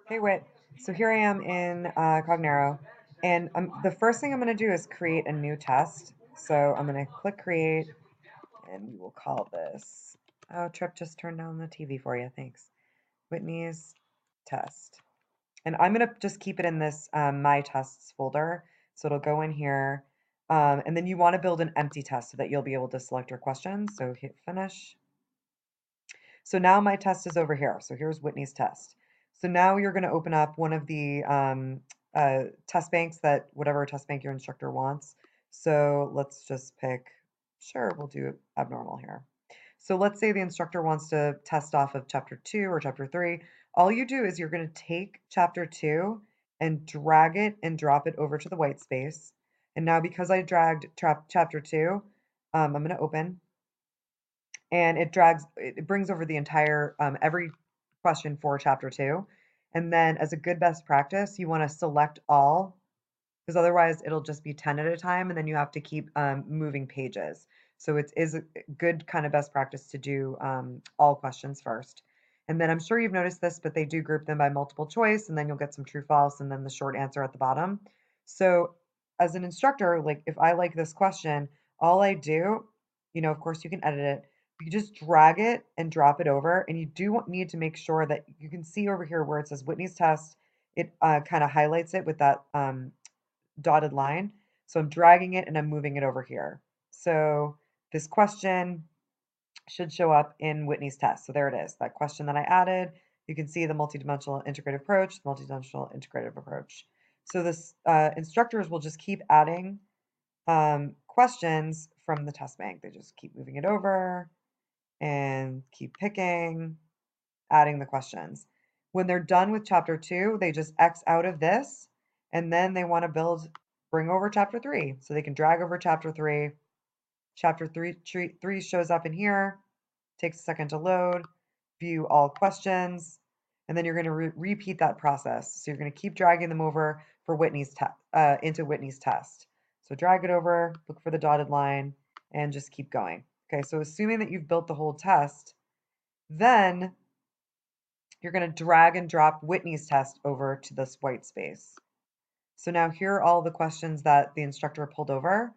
Hey Wit, so here I am in Cognero, and the first thing I'm going to do is create a new test. So I'm going to click create, and we will call this, oh, Trip just turned on the TV for you, thanks. Whitney's test. And I'm going to just keep it in this my tests folder, so it'll go in here. And then you want to build an empty test so that you'll be able to select your questions. So hit finish. So now my test is over here. So here's Whitney's test. So now you're going to open up one of the test banks that whatever test bank your instructor wants. So let's just pick, sure, we'll do abnormal here. So let's say the instructor wants to test off of chapter 2 or chapter 3. All you do is you're going to take chapter 2 and drag it and drop it over to the white space. And now because I dragged chapter 2, I'm going to open and it brings over the entire every question for chapter 2. And then as a good best practice, you want to select all, because otherwise it'll just be 10 at a time and then you have to keep moving pages. So it is a good kind of best practice to do all questions first. And then I'm sure you've noticed this, but they do group them by multiple choice, and then you'll get some true false and then the short answer at the bottom. So as an instructor, like if I like this question, all I do, of course you can edit it. You just drag it and drop it over, and you do need to make sure that you can see over here where it says Whitney's test. It kind of highlights it with that dotted line. So I'm dragging it and I'm moving it over here. So this question should show up in Whitney's test. So there it is, that question that I added. You can see the multidimensional integrative approach, multidimensional integrative approach. So this instructors will just keep adding questions from the test bank. They just keep moving it over and keep picking, adding the questions. When they're done with chapter 2, they just X out of this, and then they want to bring over chapter 3. So they can drag over chapter 3. Chapter 3 shows up in here, takes a second to load, view all questions, and then you're going to repeat that process. So you're going to keep dragging them over for into Whitney's test. So drag it over, look for the dotted line, and just keep going. Okay, so assuming that you've built the whole test, then you're going to drag and drop Whitney's test over to this white space. So now here are all the questions that the instructor pulled over.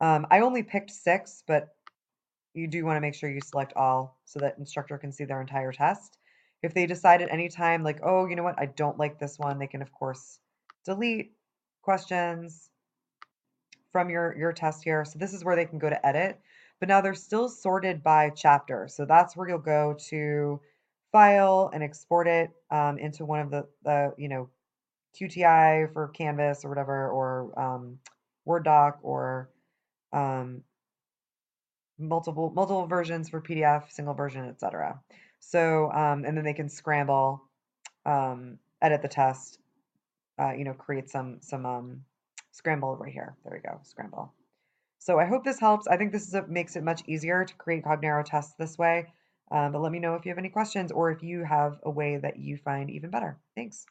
I only picked 6, but you do want to make sure you select all so that instructor can see their entire test. If they decide at any time, like, oh, you know what, I don't like this one, they can, of course, delete questions from your test here. So this is where they can go to edit. But now they're still sorted by chapter. So that's where you'll go to file and export it into one of the QTI for Canvas or whatever, or Word doc, or um, multiple versions for PDF, single version, etc. So and then they can scramble, edit the test, create some scramble right here. There we go, scramble. So I hope this helps. I think makes it much easier to create Cognero tests this way. But let me know if you have any questions or if you have a way that you find even better. Thanks.